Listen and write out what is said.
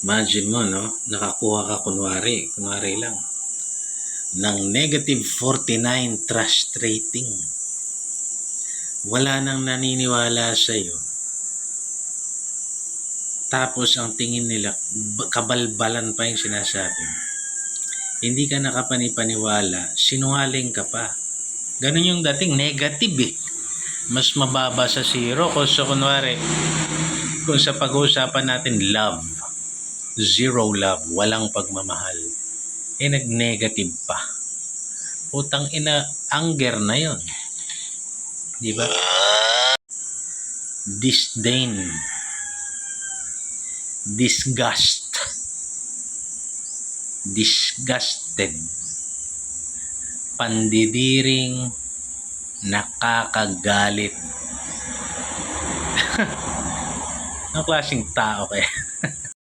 Imagine mo, no? Nakakuha ka kunwari lang, ng -49 trust rating. Wala nang naniniwala sa'yo. Tapos ang tingin nila, kabalbalan pa yung sinasabi mo. Hindi ka nakapanipaniwala, sinungaling ka pa. Ganun yung dating, negative eh. Mas mababa sa zero kung sa kunwari, kung sa pag-uusapan natin love, zero love, walang pagmamahal, eh nag-negative pa. Utang ina, anger na yon, di ba? Disdain, disgusted, pandidiring, nakakagalit. Anong klaseng tao kaya?